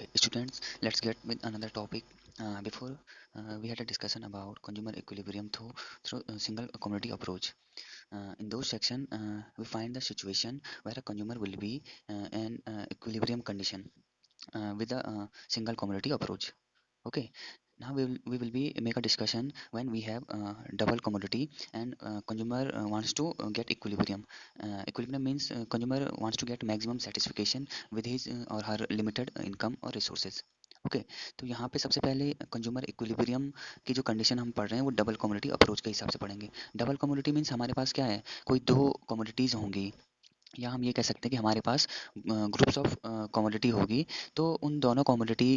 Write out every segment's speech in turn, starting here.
Okay, students, let's get with another topic. Before we had a discussion about consumer equilibrium through a single commodity approach. In those section, we find the situation where a consumer will be in equilibrium condition with a single commodity approach. Okay, now we will be make a discussion when we have double commodity and consumer wants to get equilibrium. Equilibrium means consumer wants to get maximum satisfaction with his or her limited income or resources. Okay तो यहाँ पे सबसे पहले consumer equilibrium की जो condition हम पढ़ रहे हैं वो डबल कमोडिटी अप्रोच के हिसाब से पढ़ेंगे। डबल कमोडिटी मीन्स हमारे पास क्या है, कोई दो कमोडिटीज़ होंगी या हम ये कह सकते हैं कि हमारे पास ग्रुप्स ऑफ कमोडिटी होगी। तो उन दोनों कमोडिटी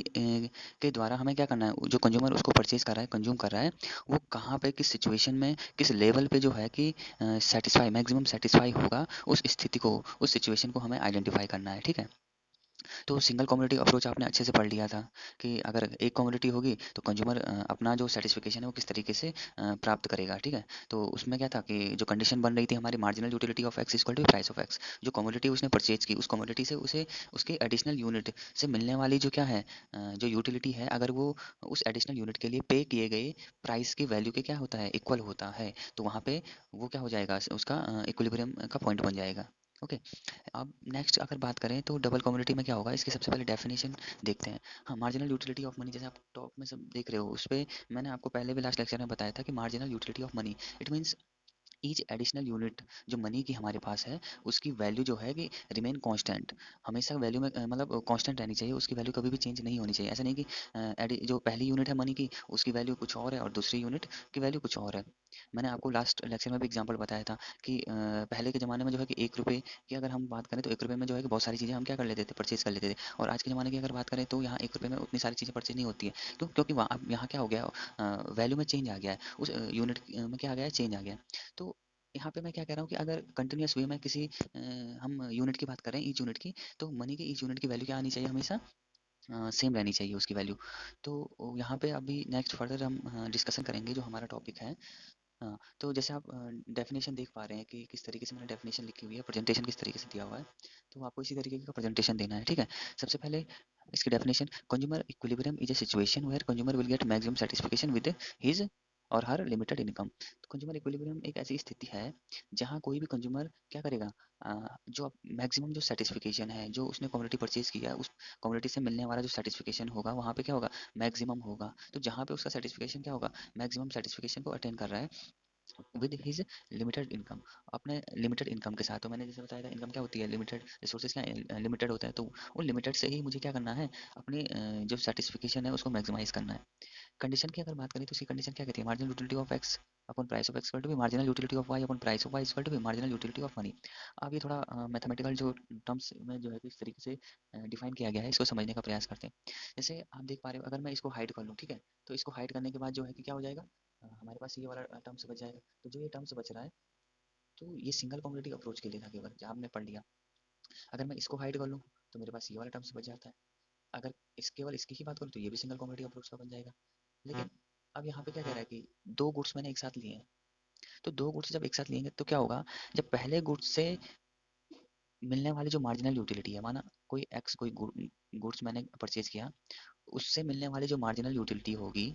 के द्वारा हमें क्या करना है, जो कंज्यूमर उसको परचेज कर रहा है, कंज्यूम कर रहा है, वो कहाँ पे किस सिचुएशन में किस लेवल पे जो है कि सेटिस्फाई मैक्सिमम सेटिस्फाई होगा, उस स्थिति को उस सिचुएशन को हमें आइडेंटिफाई करना है। ठीक है, तो सिंगल कम्युनिटी अप्रोच आपने अच्छे से पढ़ लिया था कि अगर एक कम्युनिटी होगी तो कंज्यूमर अपना जो सेटिस्फिकेशन है वो किस तरीके से प्राप्त करेगा। ठीक है, तो उसमें क्या था कि जो कंडीशन बन रही थी हमारी marginal utility of X equal to price of X. जो कम्युनिटी उसने परचेज की उस कम्युनिटी से उसे उसके एडिशनल यूनिट से मिलने वाली जो क्या है जो यूटिलिटी है, अगर वो उस एडिशनल यूनिट के लिए पे किए गए प्राइस की वैल्यू के क्या होता है, इक्वल होता है, तो वहाँ पे वो क्या हो जाएगा, उसका इक्विलिब्रियम का पॉइंट बन जाएगा। ओके, अब नेक्स्ट अगर बात करें तो डबल कम्युनिटी में क्या होगा, इसकी सबसे पहले डेफिनेशन देखते हैं। हाँ, मार्जिनल यूटिलिटी ऑफ मनी, जैसे आप टॉप में सब देख रहे हो, उस पे मैंने आपको पहले भी लास्ट लेक्चर में बताया था कि marginal utility of money it means each additional unit जो मनी की हमारे पास है उसकी वैल्यू जो है कि रिमेन कांस्टेंट, हमेशा वैल्यू में मतलब कांस्टेंट रहनी चाहिए, उसकी वैल्यू कभी भी चेंज नहीं होनी चाहिए। ऐसा नहीं कि जो पहली यूनिट है मनी की उसकी वैल्यू कुछ और है और दूसरी यूनिट की वैल्यू कुछ और है। मैंने आपको लास्ट लेक्चर में भी एग्जांपल बताया था कि पहले के ज़माने में जो है कि 1 रुपये की अगर हम बात करें तो 1 रुपये में जो है कि बहुत सारी चीज़ें हम क्या कर लेते थे, परचेज कर लेते थे। और आज के ज़माने की अगर बात करें तो यहाँ 1 रुपये में उतनी सारी चीज़ें परचेज नहीं होती है। क्यों? क्योंकि वहाँ अब यहाँ क्या हो गया, वैल्यू में चेंज आ गया है, उस यूनिट में क्या आ गया है, चेंज आ गया है। तो यहाँ पे मैं क्या कह रहा हूँ कि अगर कंटिन्यूअस वे में किसी हम यूनिट की बात करें, ईच यूनिट की, तो मनी की ईच यूनिट की वैल्यू क्या आनी चाहिए, हमेशा सेम रहनी चाहिए उसकी वैल्यू। तो यहाँ पे अभी नेक्स्ट फर्दर हम डिस्कशन करेंगे जो हमारा टॉपिक है। हाँ, तो जैसे आप डेफिनेशन देख पा रहे हैं कि किस तरीके से मैंने डेफिनेशन लिखी हुई है, प्रेजेंटेशन किस तरीके से दिया हुआ है, तो आपको इसी तरीके का प्रेजेंटेशन देना है। ठीक है, सबसे पहले इसकी definition, consumer equilibrium is a situation where consumer will get maximum satisfaction with his और हर लिमिटेड इनकम। तो कंज्यूमर इक्विलिब्रियम एक ऐसी स्थिति है जहाँ कोई भी कंज्यूमर क्या करेगा, जो मैक्सिमम जो सेटिस्फिकेशन है जो उसने कम्युनिटी परचेज किया है, उस कम्युनिटी से मिलने वाला जो सेटिस्फिकेशन होगा वहाँ पे क्या होगा, मैक्सिमम होगा। तो जहाँ पे उसका सेटिस्फिकेशन क्या होगा, मैक्सिमम सेटिस्फिकेशन को अटेन कर रहा है विद हिज लिमिटेड इनकम, अपने लिमिटेड इनकम के साथ। तो मैंने जैसे बताया था इनकम क्या होती है, लिमिटेड रिसोर्सेज क्या लिमिटेड होता है, तो वो लिमिटेड से ही मुझे क्या करना है, अपनी जो सेटिस्फिकेशन है उसको मैक्सिमाइज करना है। कंडीशन की अगर बात करें तो उसकी कंडीशन क्या कहती है, marginal utility of X upon price of X equal to be marginal utility of Y upon price of Y equal to be marginal utility of money. अब ये थोड़ा मैथमेटिकल जो टर्म्स में जो है कि इस तरीके से डिफाइन किया गया है, इसको समझने का प्रयास करते हैं। जैसे आप देख पा रहे हो, अगर मैं इसको हाइड कर लूँ, ठीक है, तो इसको हाइड करने के बाद जो है कि क्या हो जाएगा, हमारे पास ये वाला टर्म्स बच जाएगा। तो जो ये टर्म्स बच रहा है, तो ये सिंगल कम्युनिटी अप्रोच के लिए था केवल, जहाँ हमने पढ़ लिया। अगर मैं इसको हाइड कर लूँ तो मेरे पास ये वाला टर्म्स बच जाता है। अगर केवल इसकी ही बात करूँ तो ये भी सिंगल कम्युनिटी अप्रोच का बन जाएगा। लेकिन अब यहाँ पे क्या कह रहा है कि दो गुड्स मैंने एक साथ लिए हैं, तो दो गुड्स जब एक साथ लेंगे तो क्या होगा, जब पहले गुड्स से मिलने वाली जो मार्जिनल यूटिलिटी है, माना कोई एक्स कोई गुड्स मैंने परचेज किया, उससे मिलने वाली जो मार्जिनल यूटिलिटी होगी,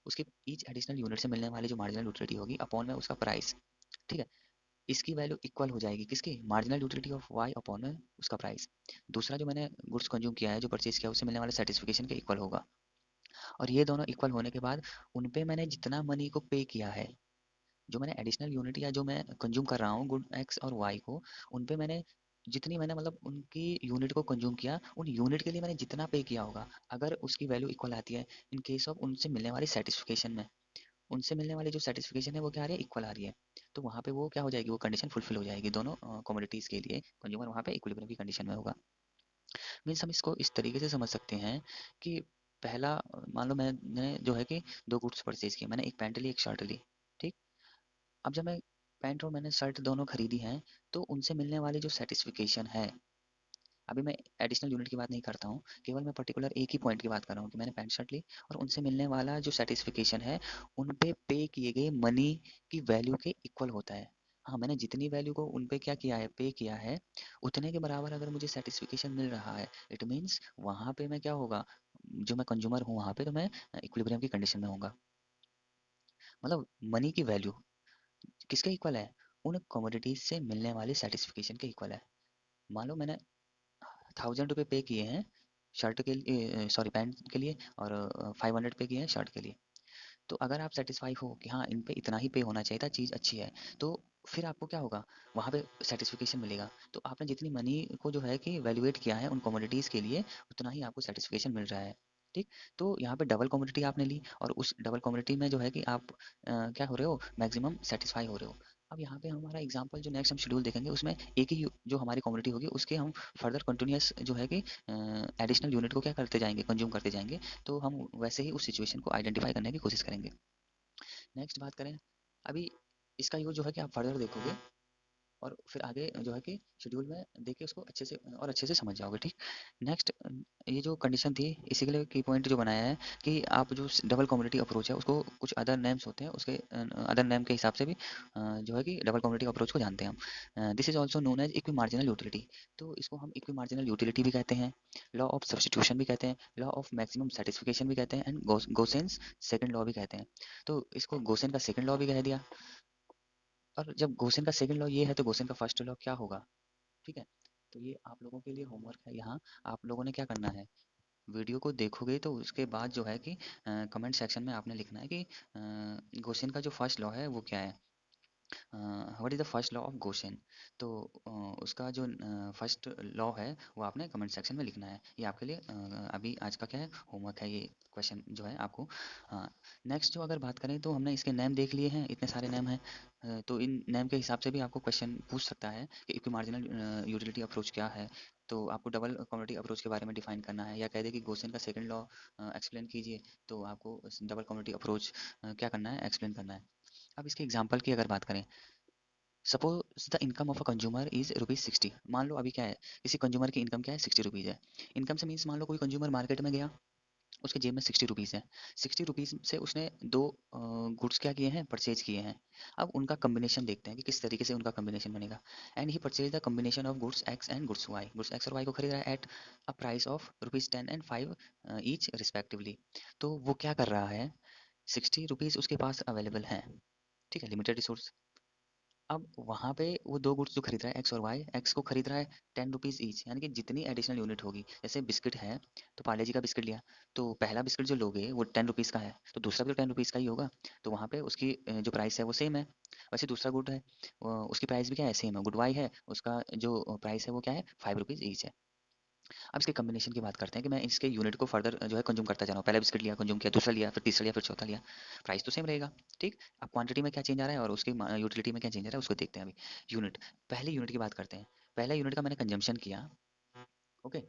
उसके ईच एडिशनल यूनिट से मिलने वाली जो मार्जिनल यूटिलिटी होगी अपॉन में उसका प्राइस। ठीक है, इसकी वैल्यू इक्वल हो जाएगी किसकी, marginal utility of Y upon में उसका प्राइस। दूसरा जो मैंने गुड्स कंज्यूम किया है, जो परचेज किया, उससे मिलने वाले सेटिस्फिकेशन के इक्वल होगा। और ये दोनों इक्वल होने के बाद उन पे मैंने जितना मनी को पे किया है, जो मैंने एडिशनल यूनिट या जो मैं कंज्यूम कर रहा हूँ गुड एक्स और वाई को, उन पे मैंने जितनी मैंने मतलब उनकी यूनिट को कंज्यूम किया, उन यूनिट के लिए मैंने जितना पे किया होगा, अगर उसकी वैल्यू इक्वल आती है इन केस ऑफ उनसे मिलने वाली सेटिस्फिकेशन में, उनसे मिलने वाली जो सेटिस्फिकेशन है वो क्या आ रही है, इक्वल आ रही है, तो वहाँ पे वो क्या हो जाएगी, वो कंडीशन फुलफिल हो जाएगी दोनों कमोडिटीज़ के लिए, कंज्यूमर वहाँ पे इक्विलिब्रियम की कंडीशन में होगा। मीन्स हम इसको इस तरीके से समझ सकते हैं कि पहला मान लो मैंने जो है कि दो गुड्स परचेज किए, मैंने एक पैंट ली एक शर्ट ली। ठीक, अब जब मैं पैंट और मैंने शर्ट दोनों खरीदी हैं, तो उनसे मिलने वाली जो सेटिस्फिकेशन है, अभी मैं एडिशनल यूनिट की बात नहीं करता हूँ, केवल मैं पर्टिकुलर एक ही पॉइंट की बात कर रहा हूँ कि मैंने पैंट शर्ट ली और उनसे मिलने वाला जो सेटिस्फिकेशन है, उन पे किए गए मनी की वैल्यू के इक्वल होता है। हाँ, मैंने जितनी वैल्यू को उन पे क्या किया है, पे किया है, उतने के बराबर अगर मुझे सेटिस्फिकेशन मिल रहा है, इट मीन्स वहाँ पे मैं क्या होगा, जो मैं कंज्यूमर हूँ वहाँ पे तो मैं इक्विलिब्रियम की कंडीशन में होऊंगा। मतलब मनी की वैल्यू किसके इक्वल है, उन कमोडिटीज से मिलने वाले सेटिस्फिकेशन के इक्वल है। मान लो मैंने 1000 रुपये पे किए हैं शर्ट के लिए, सॉरी पैंट के लिए, और 500 पे किए हैं शर्ट के लिए। तो अगर आप सेटिस्फाई हो कि हाँ इन पे इतना ही पे होना चाहिए था, चीज़ अच्छी है, तो फिर आपको क्या होगा, वहाँ पे सेटिस्फिकेशन मिलेगा। तो आपने जितनी मनी को जो है कि वैल्यूएट किया है उन कमोडिटीज़ के लिए, उतना ही आपको सेटिस्फिकेशन मिल रहा है। ठीक। तो यहाँ पे डबल कमोडिटी आपने ली, और उस डबल कमोडिटी में जो है कि आप क्या हो रहे हो, मैक्सिमम सेटिस्फाई हो रहे हो। अब यहाँ पे हमारा एग्जांपल जो नेक्स्ट हम शेड्यूल देखेंगे उसमें एक ही जो हमारी कम्युनिटी होगी उसके हम फर्दर कंटिन्यूस जो है कि एडिशनल यूनिट को क्या करते जाएंगे, कंज्यूम करते जाएंगे। तो हम वैसे ही उस सिचुएशन को आइडेंटिफाई करने की कोशिश करेंगे। नेक्स्ट बात करें, अभी इसका यूज जो है कि आप फर्दर देखोगे और फिर आगे जो है कि शेड्यूल में देख के उसको अच्छे से और अच्छे से समझ जाओगे। ठीक। नेक्स्ट, ये जो कंडीशन थी इसी के लिए की पॉइंट जो बनाया है कि आप जो डबल कम्युनिटी अप्रोच है उसको कुछ अदर नेम्स होते हैं, उसके अदर नेम के हिसाब से भी जो है कि डबल कम्युनिटी अप्रोच को जानते हैं हम। This is also known as equi marginal utility. तो इसको हम इक्वी मार्जिनल यूटिलिटी भी कहते हैं, लॉ ऑफ सब्सटीट्यूशन भी कहते हैं, लॉ ऑफ मैक्सिमम सेटिस्फिकेशन भी कहते हैं, एंड गोसेंस सेकंड लॉ भी कहते हैं। तो इसको गोसेन का सेकंड लॉ भी कह दिया। और जब गोसेन का सेकंड लॉ ये है तो गोसेन का फर्स्ट लॉ क्या होगा। ठीक है। तो ये आप लोगों के लिए होमवर्क है। यहाँ आप लोगों ने क्या करना है, वीडियो को देखोगे तो उसके बाद जो है कि कमेंट सेक्शन में आपने लिखना है कि गोसेन का जो फर्स्ट लॉ है वो क्या है, what is the first law of Gaussian. तो उसका जो फर्स्ट लॉ है वो आपने कमेंट सेक्शन में लिखना है। ये आपके लिए अभी आज का क्या है, होमवर्क है, ये क्वेश्चन जो है आपको। हाँ। नेक्स्ट जो अगर बात करें तो हमने इसके नेम देख लिए हैं, इतने सारे नेम हैं। तो इन नेम के हिसाब से भी आपको क्वेश्चन पूछ सकता है कि इक्वी मार्जिनल यूटिलिटी अप्रोच क्या है। तो आपको डबल कम्युनिटी अप्रोच के बारे में डिफाइन करना है, या कह दे कि गोसेन का सेकंड लॉ एक्सप्लेन कीजिए, तो आपको डबल कम्युनिटी अप्रोच क्या करना है, एक्सप्लेन करना है। अब इसके एग्जांपल की अगर बात करें, suppose the income of a consumer is ₹60। मान लो अभी क्या है, किसी कंज्यूमर की इनकम क्या है, ₹60 है। इनकम से मीन्स मान लो कोई कंज्यूमर मार्केट में गया, उसके जेब में ₹60 है। ₹60 से उसने दो गुड्स क्या किए हैं, परचेज किए हैं। अब उनका कम्बिनेशन देखते हैं कि किस तरीके से उनका कम्बिनेशन बनेगा। And he purchase the combination of goods X and goods Y. Goods X और वाई को खरीद रहा है at a price of ₹10 and 5 each respectively. तो वो क्या कर रहा है, ₹60 उसके पास अवेलेबल हैं। ठीक है, लिमिटेड रिसोर्स। अब वहाँ पे वो दो गुड्स जो खरीद रहा है एक्स और वाई, एक्स को खरीद रहा है ₹10 ईच, यानी कि जितनी एडिशनल यूनिट होगी, जैसे बिस्किट है तो पार्ले जी का बिस्किट लिया, तो पहला बिस्किट जो लोगे वो ₹10 का है, तो दूसरा भी तो ₹10 का ही होगा। तो वहाँ पे उसकी जो प्राइस है वो सेम है। वैसे दूसरा गुड है, उसकी प्राइस भी क्या है, सेम है। गुड वाई है, उसका जो प्राइस है वो क्या है, ₹5 ईच है। अब इसके कॉम्बिनेशन की बात करते हैं कि मैं इसके यूनिट को फर्दर जो है कंज्यूम करता जा रहा हूँ। पहला बिस्किट लिया, कंज्यूम किया, दूसरा लिया, फिर तीसरा लिया, फिर चौथा लिया, प्राइस तो सेम रहेगा। ठीक। अब क्वांटिटी में क्या चेंज आ रहा है और उसकी यूटिलिटी में क्या चेंज आ रहा है उसको देखते हैं अभी। यूनिट, पहले यूनिट की बात करते हैं। पहले यूनिट का मैंने कंजम्पशन किया। ओके।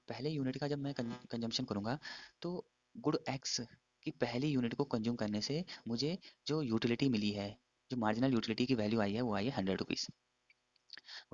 पहले यूनिट का जब मैं कंजम्पशन करूंगा, तो गुड एक्स की पहली यूनिट को कंज्यूम करने से मुझे जो यूटिलिटी मिली है, जो मार्जिनल यूटिलिटी की वैल्यू आई है वो आई है ₹100।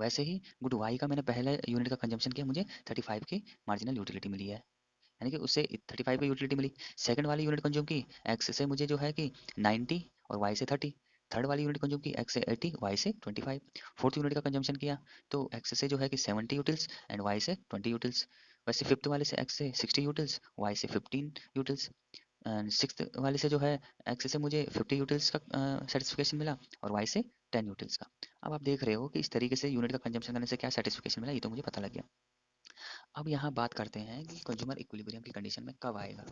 वैसे ही गुड वाई का मैंने पहले यूनिट का कंजम्पशन किया, मुझे 35 की मार्जिनल यूटिलिटी मिली है, यानी कि उससे 35 की यूटिलिटी मिली। सेकंड वाली यूनिट कंज्यूम की, एक्स से मुझे जो है कि 90 और वाई से 30। थर्ड वाली यूनिट कंज्यूम की, एक्स से 80, वाई से 25। फोर्थ यूनिट का कंजम्पशन किया, तो एक्स से जो है कि 70 यूटिल्स एंड वाई से 20 यूटिल्स। वैसे फिफ्थ वाले से एक्स से 60 यूटिल्स, वाई से 15 यूटिल्स। एंड सिक्स्थ वाले से जो है एक्स से मुझे 50 यूटिल्स का सेटिस्फिकेशन मिला, और वाई से 10 यूटिल्स का। अब आप देख रहे हो कि इस तरीके से यूनिट का कंजम्पशन करने से क्या सेटिस्फिकेशन मिला, ये तो मुझे पता लग गया। अब यहाँ बात करते हैं कि कंज्यूमर इक्विलिब्रियम की कंडीशन में कब आएगा।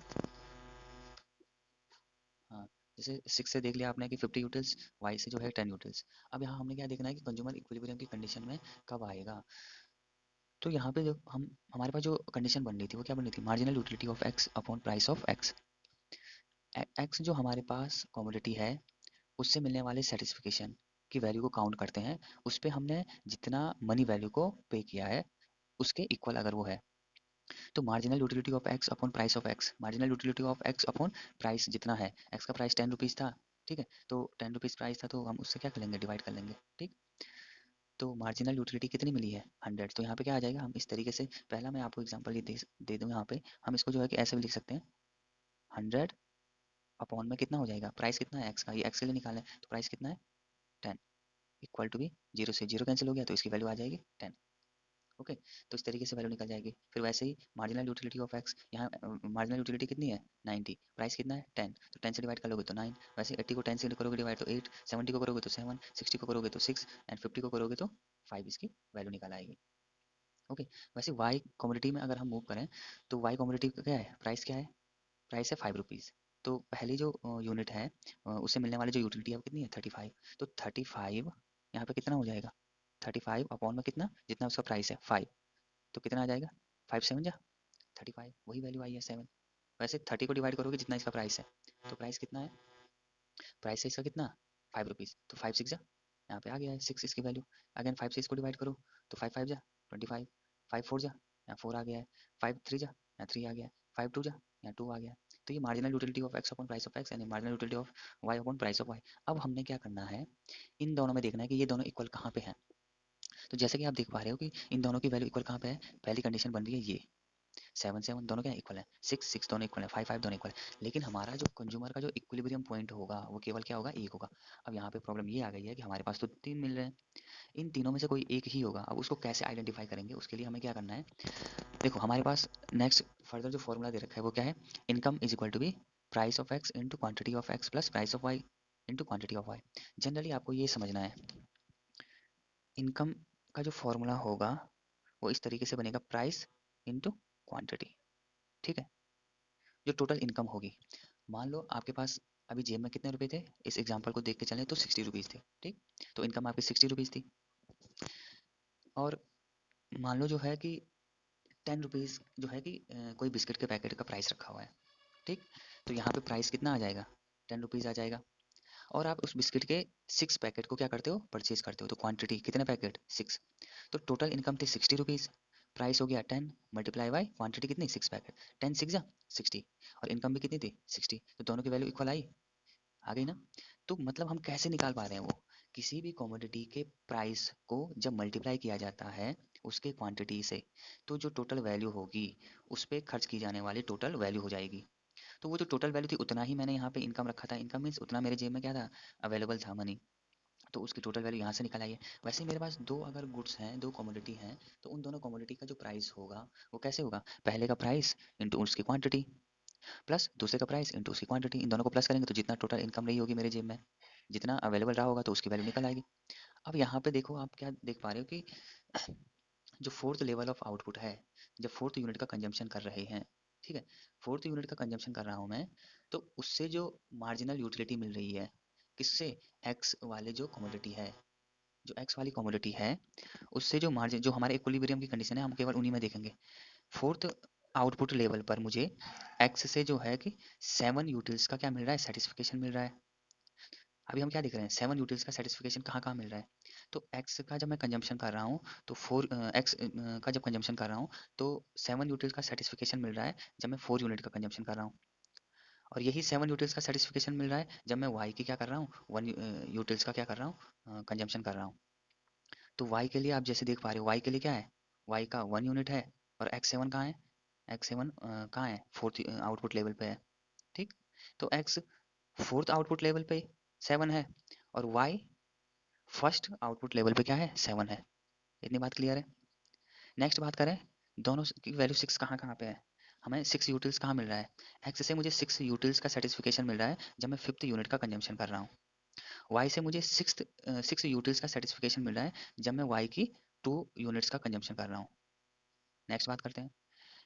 हाँ। जैसे 6 से देख लिया आपने कि 50 यूटिल्स, वाई से जो है 10 यूटिल्स। अब यहाँ हमने क्या देखना है कि कंज्यूमर इक्विलिब्रियम की कंडीशन में कब आएगा। तो यहाँ पे जो हम हमारे पास जो कंडीशन बन रही थी वो क्या बन रही थी, marginal utility of X upon price of x. X जो हमारे पास कमोडिटी है उससे मिलने वाले सेटिस्फिकेशन की वैल्यू को काउंट करते हैं। उस पे हमने जितना मनी वैल्यू को पे किया है उसके इक्वल अगर वो है, तो marginal utility of X upon price of x, marginal utility of X upon price जितना है, एक्स का प्राइस ₹10 था। ठीक है, तो ₹10 प्राइस था तो हम उससे क्या कर लेंगे, डिवाइड कर लेंगे। ठीक। तो मार्जिनल यूटिलिटी कितनी मिली है, 100। तो यहाँ पे क्या आ जाएगा, हम इस तरीके से, पहला मैं आपको एग्जांपल ये दे दूँ यहाँ पे, हम इसको जो है कि ऐसे भी लिख सकते हैं, 100 अपॉन में कितना हो जाएगा, प्राइस कितना है एक्स का, ये एक्स के लिए निकालें तो प्राइस कितना है 10। इक्वल टू बी 0 से 0 कैंसिल हो गया तो इसकी वैल्यू आ जाएगी 10। ओके, तो इस तरीके से वैल्यू निकल जाएगी। फिर वैसे ही मार्जिनल यूटिलिटी ऑफ एक्स, यहाँ मार्जिनल यूटिलिटी कितनी है 90, प्राइस कितना है 10, तो 10 से डिवाइड कर लोगे तो 9, वैसे 80 को 10 से करोगे डिवाइड तो 8, 70 को करोगे तो 7, 60 को करोगे तो 6 एंड 50 को करोगे तो 5 इसकी वैल्यू निकल आएगी। ओके, वैसे वाई कमोडिटी में अगर हम मूव करें तो वाई कमोडिटी का क्या है, प्राइस क्या है, प्राइस है 5 रुपीज़। तो पहली जो यूनिट है उससे मिलने वाली जो यूटिलिटी है वो कितनी है 35, तो 35 यहाँ पे कितना हो जाएगा 35 अपॉन में कितना, जितना उसका प्राइस है 5, तो कितना आ जाएगा 5 7 जा 35, वही वैल्यू आई है 7। वैसे 30 को डिवाइड करोगे जितना इसका प्राइस है, तो प्राइस कितना है, प्राइस है इसका कितना 5 रुपीज़, तो 5 6 जा, यहाँ पे आ गया है 6 इसकी वैल्यू। अगेन 5 से इसको डिवाइड करो तो 5 5 जा 25, 5 4 जा, यहाँ 4 आ गया है, 5 3 जा, यहाँ 3 आ गया है, 5 2 जा, यहाँ 2 आ गया है। तो ये marginal utility of X upon price of X यानी marginal utility of Y upon price of Y. अब हमने क्या करना है, इन दोनों में देखना है कि ये दोनों इक्वल कहाँ पे हैं। तो जैसे कि आप देख पा रहे हो कि इन दोनों की वैल्यू इक्वल कहाँ पे है, पहली कंडीशन बन रही है ये 7 7 दोनों क्या इक्वल है, 6 6 दोनों इक्वल है, 5 5 दोनों इक्वल है। लेकिन हमारा जो कंज्यूमर का जो इक्विलिब्रियम पॉइंट होगा वो केवल क्या होगा, एक होगा। अब यहाँ पे प्रॉब्लम ये आ गई है कि हमारे पास तो 3 मिल रहे हैं, इन तीनों में से कोई एक ही होगा। अब उसको कैसे आइडेंटिफाई करेंगे, उसके लिए हमें क्या करना है, देखो हमारे पास नेक्स्ट फर्दर जो फॉर्मूला दे रखा है वो क्या है, income is equal to be price of X into quantity of X plus price of Y into quantity of Y. Generally आपको ये समझना है, इनकम का जो फॉर्मूला होगा वो इस तरीके से बनेगा, प्राइस इंटू क्वांटिटी, ठीक है। जो टोटल इनकम होगी, मान लो आपके पास अभी जेब में कितने रुपए थे, इस एग्जांपल को देख के चलें तो 60 रुपीज़ थे, ठीक। तो इनकम आपकी 60 रुपीज़ थी, और मान लो जो है कि 10 रुपीज़ जो है कि कोई बिस्किट के पैकेट का प्राइस रखा हुआ है, ठीक। तो यहाँ पे प्राइस कितना आ जाएगा 10 रुपीज़ आ जाएगा, और आप उस बिस्किट के 6 पैकेट को क्या करते हो, परचेज करते हो, तो क्वांटिटी कितने पैकेट 6, तो टोटल इनकम थी 60 रुपीज़, प्राइस हो गया 10 मल्टीप्लाई बाई क्वांटिटी कितनी 6 पैकेट, 10 6 जा 60, और इनकम भी कितनी थी 60, तो दोनों की वैल्यू इक्वल आई, आ गई ना। तो मतलब हम कैसे निकाल पा रहे हैं वो, किसी भी कमोडिटी के प्राइस को जब मल्टीप्लाई किया जाता है उसके क्वांटिटी से, तो जो टोटल वैल्यू होगी उस पे खर्च की जाने वाली टोटल वैल्यू हो जाएगी। तो वो जो टोटल वैल्यू थी उतना ही मैंने यहाँ पे इनकम रखा था, इनकम मीन्स उतना मेरे जेब में क्या था, अवेलेबल था मनी, तो उसकी टोटल वैल्यू यहाँ से निकल आई है। वैसे मेरे पास दो अगर गुड्स हैं, दो कमोडिटी हैं, तो उन दोनों कमोडिटी का जो प्राइस होगा वो कैसे होगा, पहले का प्राइस इंटू उसकी क्वांटिटी प्लस दूसरे का प्राइस इंटू उसकी क्वांटिटी, इन दोनों को प्लस करेंगे तो जितना टोटल इनकम रही होगी मेरे जेब में, जितना अवेलेबल रहा होगा तो उसकी वैल्यू निकल आएगी। अब यहाँ पे देखो आप क्या देख पा रहे हो कि जो फोर्थ लेवल ऑफ आउटपुट है, जब फोर्थ यूनिट का कंजम्पशन कर रहे हैं, ठीक है, फोर्थ यूनिट का कंजम्पशन कर रहा हूँ मैं, तो उससे जो मार्जिनल यूटिलिटी मिल रही है किससे, एक्स वाले जो कमोडिटी है, जो एक्स वाली कमोडिटी है उससे जो मार्जिन, जो हमारे इक्विलिब्रियम की कंडीशन है हम केवल उन्हीं में देखेंगे। फोर्थ आउटपुट लेवल पर मुझे एक्स से जो है कि 7 यूटिल्स का क्या मिल रहा है, सेटिस्फिकेशन मिल रहा है। अभी हम क्या देख रहे हैं, 7 यूटिल्स का सेटिस्फिकेशन कहाँ कहाँ मिल रहा है, तो एक्स का जब मैं कंजम्पशन कर रहा हूँ तो फोर एक्स का जब कंजम्पशन कर रहा हूँ तो 7 यूटिल्स का सेटिस्फिकेशन मिल रहा है जब मैं 4 यूनिट का कंजम्पशन कर रहा हूँ, और यही 7 यूटिल्स का सेटिस्फिकेशन मिल रहा है जब मैं वाई की क्या कर रहा हूँ, 1 यूटिल्स का क्या कर रहा हूँ, कंजम्पशन कर रहा हूँ। तो वाई के लिए आप जैसे देख पा रहे हो, वाई के लिए क्या है, वाई का 1 यूनिट है, और एक्स 7 कहाँ है, एक्स 7 कहाँ है, फोर्थ आउटपुट लेवल पे है, ठीक। तो एक्स फोर्थ आउटपुट लेवल पे 7 है, और वाई फर्स्ट आउटपुट लेवल पे क्या है 7 है। इतनी बात क्लियर है। नेक्स्ट बात करें, दोनों की वैल्यू 6 कहाँ कहाँ पे है, हमें 6 यूटिल्स कहाँ मिल रहा है, एक्स से मुझे 6 यूटिल्स का सेटिस्फिकेशन मिल रहा है जब मैं फिफ्थ यूनिट का कंजम्पशन कर रहा हूँ, वाई से मुझे 6 यूटिल्स का सेटिस्फिकेशन मिल रहा है जब मैं वाई की 2 यूनिट्स का कंजम्पशन कर रहा हूँ। नेक्स्ट बात करते हैं,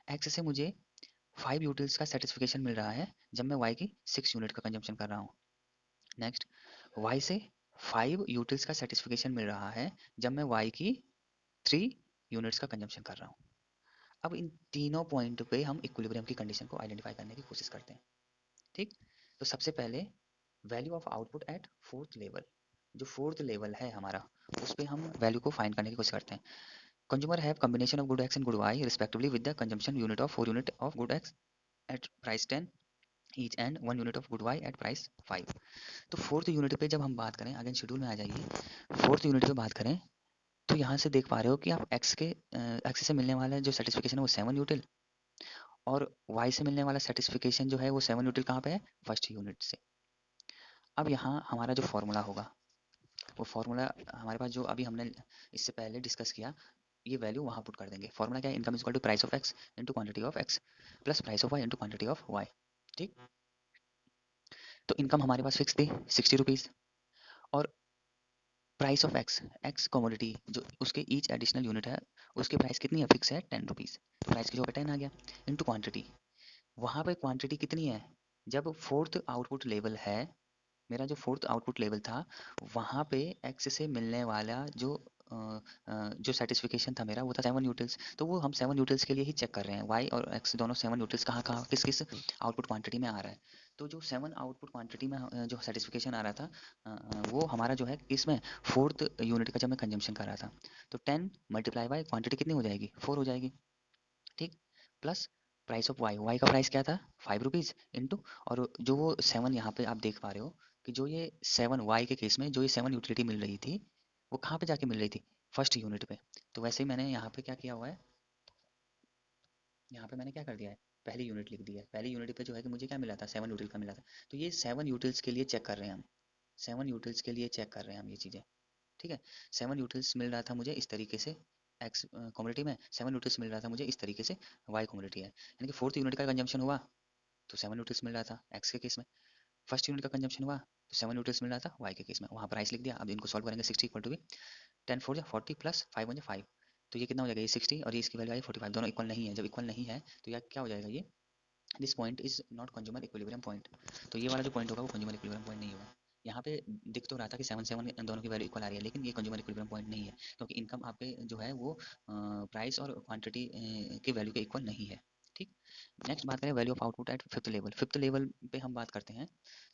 एक्स से मुझे 5 यूटिल्स का सेटिस्फिकेशन मिल रहा है जब मैं वाई की 6 यूनिट का कंजम्पशन कर रहा हूँ। नेक्स्ट, वाई से 5 यूटिल्स का सेटिस्फिकेशन मिल रहा है जब मैं वाई की 3 यूनिट्स का कंजम्पशन कर रहा हूँ। अब इन तीनों पॉइंट पे हम इक्विलिब्रियम की कंडीशन को आइडेंटिफाई करने की कोशिश करते हैं, ठीक। तो सबसे पहले value of output at fourth level, जो फोर्थ लेवल है हमारा उस पे हम वैल्यू को फाइंड करने की कोशिश करते हैं। Consumer have combination of good X and good Y respectively with the consumption unit of 4 unit of good X at price 10 each and 1 unit of good Y at price 5। तो fourth unit पे जब हम बात करें, again schedule में आ जाइए, fourth unit पे बात करें तो यहाँ से देख पा रहे हो कि आप एक्स से मिलने वाला जो सर्टिफिकेशन है वो 7 यूटिल, और वाई से मिलने वाला सर्टिफिकेशन जो है वो 7 यूटिल कहाँ पे है, फर्स्ट यूनिट से। अब यहाँ हमारा जो फॉर्मूला होगा वो फॉर्मूला हमारे पास जो अभी हमने इससे पहले डिस्कस किया, ये वैल्यू वहाँ पुट कर देंगे। फॉर्मूला क्या है? Income is equal to price of X into quantity of X plus price of Y into quantity of Y. ठीक, तो इनकम हमारे पास फिक्स थी 60 रुपीज़, और price of x, x commodity जो उसके ईच एडिशनल यूनिट है, उसकी प्राइस कितनी है? फिक्स है 10 रुपीज़। प्राइस की जो 10 आ गया इंटू क्वांटिटी। वहाँ पे क्वांटिटी कितनी है? जब फोर्थ आउटपुट लेवल है, मेरा जो फोर्थ आउटपुट लेवल था, वहाँ पे एक्स से मिलने वाला जो सेटिस्फिकेशन था मेरा, वो था 7 यूटिल्स। तो वो हम 7 यूटिल्स के लिए ही चेक कर रहे हैं, वाई और एक्स दोनों 7 यूटिल्स कहाँ कहाँ किस किस आउटपुट क्वांटिटी में आ रहा है। तो जो 7 आउटपुट क्वांटिटी में जो सेटिस्फिकेशन आ रहा था, वो हमारा जो है इसमें फोर्थ यूनिट का जब मैं कंजम्पशन कर रहा था, तो 10 मल्टीप्लाई बाई क्वांटिटी कितनी हो जाएगी? 4 हो जाएगी। ठीक, plus price of Y, Y का प्राइस क्या था? 5 रुपीज़ इंटू, और जो वो 7 यहाँ पे आप देख पा रहे हो कि जो ये 7 वाई के केस में जो ये 7 यूटिलिटी मिल रही थी, वो कहाँ पे जाके मिल रही थी? फर्स्ट यूनिट पे। तो वैसे ही मैंने यहाँ पे क्या किया हुआ है, यहाँ पे मैंने क्या कर दिया है, पहली यूनिट लिख दी है। पहली यूनिट पे जो है कि मुझे क्या मिला था? 7 यूटिल का मिला था। तो ये 7 यूटिल्स के लिए चेक कर रहे हैं हम, 7 यूटिल्स के लिए चेक कर रहे हैं हम ये चीज़ें। ठीक है, 7 यूटिल्स मिल रहा था मुझे इस तरीके से, एक्स कम्युनिटी में 7 यूटिल्स मिल रहा था मुझे इस तरीके से, वाई कम्युनिटी है, यानी कि फोर्थ यूनिट का कंजम्पशन हुआ तो 7 यूटिल्स मिल रहा था एक्स के केस में। फर्स्ट यूनिट का कंजम्पशन हुआ तो 7 यूटिल्स मिल रहा था वाई के केस में। वहाँ प्राइस लिख दिया। अब इनको सॉल्व करेंगे, 60 इक्वल टू भी 10 4 या 40 प्लस 5 1 5, तो ये कितना हो जाएगा? ये 60 और ये इसकी वैल्यू आई 45, दोनों इक्वल नहीं है। जब इक्वल नहीं है तो यह क्या हो जाएगा? ये this point is not consumer equilibrium point. तो ये वाला जो पॉइंट होगा वो कंज्यूमर इक्विलिब्रियम पॉइंट नहीं होगा। यहाँ पे दिख तो रहा था कि 7 7 दोनों की वैल्यू इक्वल आ रही है, लेकिन ये कंज्यूमर इक्विलिब्रियम पॉइंट नहीं है, क्योंकि इनकम आपके जो है वो प्राइस और क्वांटिटी की वैल्यू के इक्वल नहीं है। ठीक, नेक्स्ट बात करें value of output at fifth level. Fifth level पे हम बात करते हैं,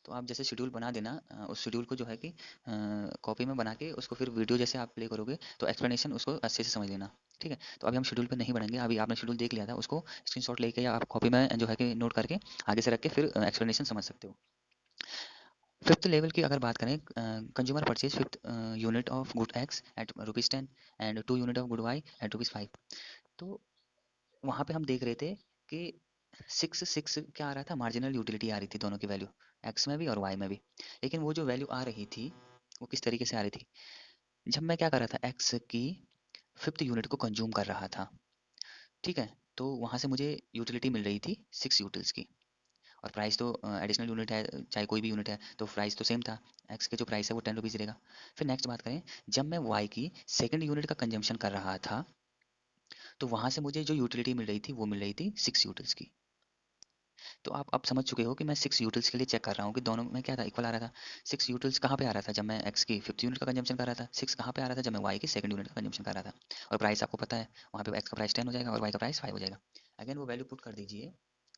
तो आप जैसे शेड्यूल बना देना, उस शेड्यूल को जो है कि कॉपी में बना के उसको फिर वीडियो जैसे आप प्ले करोगे तो एक्सप्लेनेशन उसको अच्छे से समझ लेना। ठीक है, तो अभी हम शेड्यूल पे नहीं बनाएंगे। अभी आपने शेड्यूल देख लिया था, उसको स्क्रीनशॉट लेके या आप कॉपी में जो है कि नोट करके आगे से रख के फिर एक्सप्लेनेशन समझ सकते हो। फिफ्थ लेवल की अगर बात करें, consumer purchase fifth unit of good X at rupees 10 and 2 unit of good Y at rupees 5। तो वहाँ पे हम देख रहे थे कि 6 6 क्या आ रहा था? मार्जिनल यूटिलिटी आ रही थी दोनों की वैल्यू, एक्स में भी और वाई में भी। लेकिन वो जो वैल्यू आ रही थी वो किस तरीके से आ रही थी? जब मैं क्या कर रहा था, एक्स की फिफ्थ यूनिट को कंज्यूम कर रहा था, ठीक है, तो वहाँ से मुझे यूटिलिटी मिल रही थी 6 यूटिल्स की, और प्राइस तो एडिशनल यूनिट है, चाहे कोई भी यूनिट है तो प्राइस तो सेम था। एक्स के जो प्राइस है वो 10 रुपीज़ रहेगा। फिर नेक्स्ट बात करें, जब मैं वाई की सेकंड यूनिट का कंजम्पशन कर रहा था, तो वहाँ से मुझे जो यूटिलिटी मिल रही थी वो मिल रही थी 6 यूटिल्स की। तो आप अब समझ चुके हो कि मैं 6 यूटिल्स के लिए चेक कर रहा हूँ कि दोनों में क्या था, इक्वल आ रहा था। 6 यूटिल्स कहाँ पे आ रहा था? जब मैं एक्स की फिफ्थ यूनिट का कंजम्पशन कर रहा था। 6 कहाँ पे आ रहा था? जब मैं वाई की सेकंड यूनिट का कंजम्पशन कर रहा था। और प्राइस आपको पता है, वहाँ पे एक्स का प्राइस 10 हो जाएगा और वाई का प्राइस 5 हो जाएगा। अगेन वो वैल्यू पुट कर दीजिए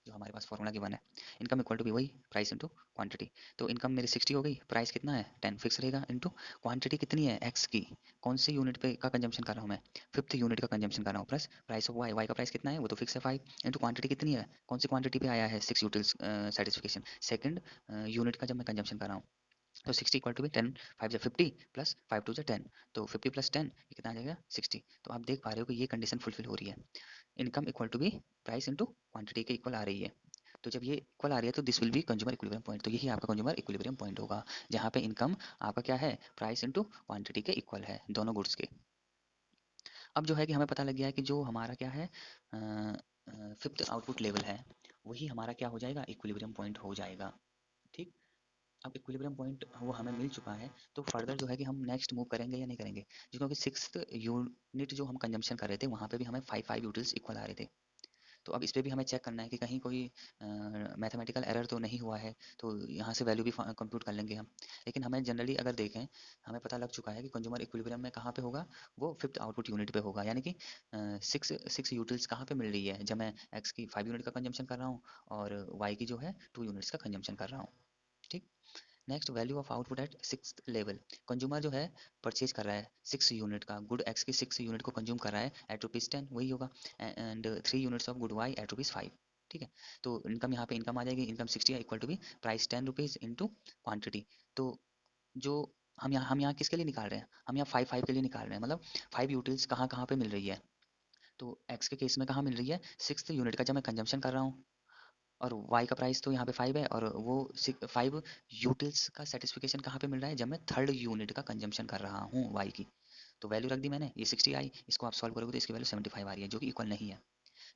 जो हमारे पास फॉर्मूला गिवन है, इनकम इक्वल टू भी वही प्राइस इंटू क्वांटिटी। तो इनकम मेरी 60 हो गई, प्राइस कितना है 10 फिक्स रहेगा, इंटू क्वांटिटी कितनी है एक्स की, कौन सी यूनिट पे का कंजम्पशन कर रहा हूँ मैं, फिफ्थ यूनिट का कंजम्पशन कर रहा हूँ, plus price of Y, Y का प्राइस कितना है वो तो फिक्स है 5, इंटू क्वांटिटी कितनी है, कौन सी क्वांटिटी पे आया है 6 यूटिल्स सेटिस्फिकेशन, सेकंड यूनिट का जब मैं कंजम्पशन कर रहा हूँ। तो 60 इक्वल टू भी 10 5 जा 50 प्लस 5 2 जा 10, तो 50 प्लस 10 ये कितना आ जाएगा 60। तो आप देख पा रहे हो कि ये कंडीशन फुलफिल हो रही है, इनकम इक्वल टू भी प्राइस इंटू क्वांटिटी के इक्वल आ रही है। तो जब ये इक्वल आ रही है तो this will be consumer equilibrium point. तो यही आपका कंज्यूमर इक्विलिब्रियम पॉइंट होगा, जहाँ पे इनकम आपका क्या है, प्राइस इंटू क्वांटिटी के इक्वल है दोनों गुड्स के। अब जो है कि हमें पता लग गया है कि जो हमारा क्या है फिफ्थ आउटपुट लेवल है, वही हमारा क्या हो जाएगा, इक्विलिब्रियम पॉइंट हो जाएगा। ठीक, अब इक्विलिब्रियम पॉइंट वो हमें मिल चुका है, तो फर्दर जो है कि हम नेक्स्ट मूव करेंगे या नहीं करेंगे, क्योंकि सिक्स्थ यूनिट जो हम कंजम्पशन कर रहे थे वहाँ पे भी हमें 5 यूटिल्स इक्वल आ रहे थे। तो अब इस पे भी हमें चेक करना है कि कहीं कोई मैथमेटिकल एरर तो नहीं हुआ है, तो यहाँ से वैल्यू भी कंप्यूट कर लेंगे हम। लेकिन हमें जनरली अगर देखें, हमें पता लग चुका है कि कंज्यूमर इक्विलिब्रियम में कहाँ पे होगा, वो फिफ्थ आउटपुट यूनिट पे होगा, यानी कि 6 यूटिल्स कहाँ पे मिल रही है, जब मैं एक्स की 5 यूनिट का कंजम्पशन कर रहा हूँ और वाई की जो है 2 यूनिट्स का कंजम्पशन कर रहा हूँ। ठीक, next value of output at six level. Consumer जो है परचेज कर रहा है 6 यूनिट का, गुड एक्स की 6 यूनिट को कंज्यूम कर रहा है एट रुपीज़ 10, वही होगा, and 3 units of good Y at rupees 5। ठीक है, तो इनकम यहाँ पे इनकम आ जाएगी, इनकम 60 है इक्वल टू भी प्राइस 10 रुपीज़ इंटू क्वान्टिटी। तो जो हम यहाँ किसके लिए निकाल रहे हैं, हम यहाँ 5 के लिए निकाल रहे हैं, मतलब 5 यूटिल्स कहाँ कहाँ पे मिल रही है। तो एक्स के केस में कहाँ मिल रही है, सिक्स यूनिट का जब मैं कंजम्पशन कर रहा हूँ, और y का प्राइस तो यहाँ पे 5 है, और वो 5 यूटिल्स का सेटिस्फिकेशन कहाँ पे मिल रहा है, जब मैं थर्ड यूनिट का कंजम्पशन कर रहा हूँ y की। तो वैल्यू रख दी मैंने, ये 60 आई, इसको आप सॉल्व करोगे तो इसकी वैल्यू 75 आ रही है, जो कि इक्वल नहीं है।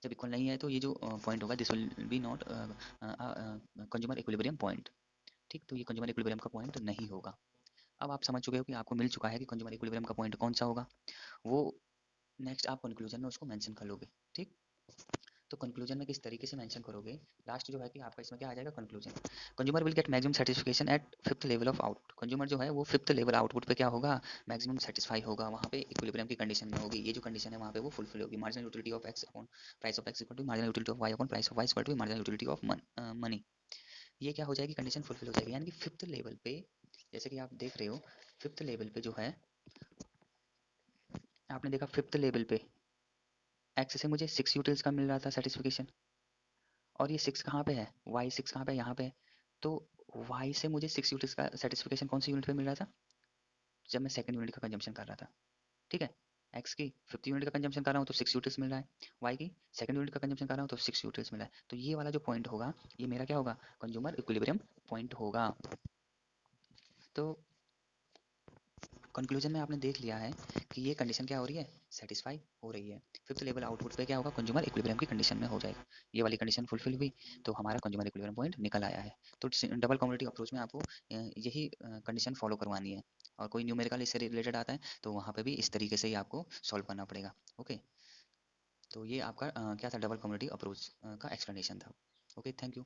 जब इक्वल नहीं है तो ये जो पॉइंट होगा, this will be not consumer equilibrium point. ठीक, तो ये कंज्यूमर इक्विलिब्रियम का पॉइंट नहीं होगा। अब आप समझ चुके हो कि आपको मिल चुका है कि कंज्यूमर इक्विलिब्रियम का पॉइंट कौन सा होगा। वो नेक्स्ट आप कंक्लूजन में उसको मेंशन कर लोगे। ठीक, तो कंक्लूजन में किस तरीके से मेंशन करोगे, लास्ट जो है कि आपका इसमें क्या आ जाएगा conclusion. Consumer will get maximum satisfaction at fifth level of out. Consumer जो है वो फिफ्थ लेवल आउटपुट पे क्या होगा, मैक्सिमम सेटिस्फाई होगा, वहाँ पे इक्विलिब्रियम की कंडीशन में होगी। ये जो कंडीशन है वहाँ पे वो फुलफिल होगी। Marginal utility of X upon price of X equal to marginal utility of Y upon price of Y equal to marginal utility of money. ये क्या हो जाएगी, कंडीशन फुलफिल हो जाएगी। यानी कि फिफ्थ लेवल पे, जैसे कि आप देख रहे हो, फिफ्थ लेवल पे जो है, आपने देखा फिफ्थ लेवल पे एक्स से मुझे 6 यूटिल्स का मिल रहा था सेटिस्फिकेशन, और ये 6 कहाँ पे है, वाई 6 कहाँ पे है, यहाँ पे है। तो वाई से मुझे 6 यूनिट्स का सेटिस्फिकेशन कौन सी यूनिट पे मिल रहा था, जब मैं सेकंड यूनिट का कंजम्पशन कर रहा था। ठीक है, एक्स की फिफ्थ यूनिट का कंजम्पशन कर रहा हूँ तो 6 यूनिट्स मिल रहा है, वाई की सेकंड यूनिट का कंजम्पशन कर रहा हूँ तो 6 यूनिट्स मिल रहा है। तो ये वाला जो पॉइंट होगा, ये मेरा क्या होगा, कंज्यूमर इक्विलिब्रियम पॉइंट होगा। तो कंक्लूजन में आपने देख लिया है कि ये कंडीशन क्या हो रही है, सेटिस्फाई हो रही है। फिफ्थ लेवल आउटपुट पे क्या होगा, कंज्यूमर इक्विलिब्रियम की कंडीशन में हो जाएगा। ये वाली कंडीशन फुलफिल हुई तो हमारा कंज्यूमर इक्विलिब्रियम पॉइंट निकल आया है। तो डबल कम्युनिटी अप्रोच में आपको यही कंडीशन फॉलो करवानी है, और कोई न्यूमेरिकल इससे रिलेटेड आता है तो वहाँ पे भी इस तरीके से ही आपको सॉल्व करना पड़ेगा। ओके, तो ये आपका क्या था, डबल कम्युनिटी अप्रोच का एक्सप्लेनेशन था। Okay, thank you.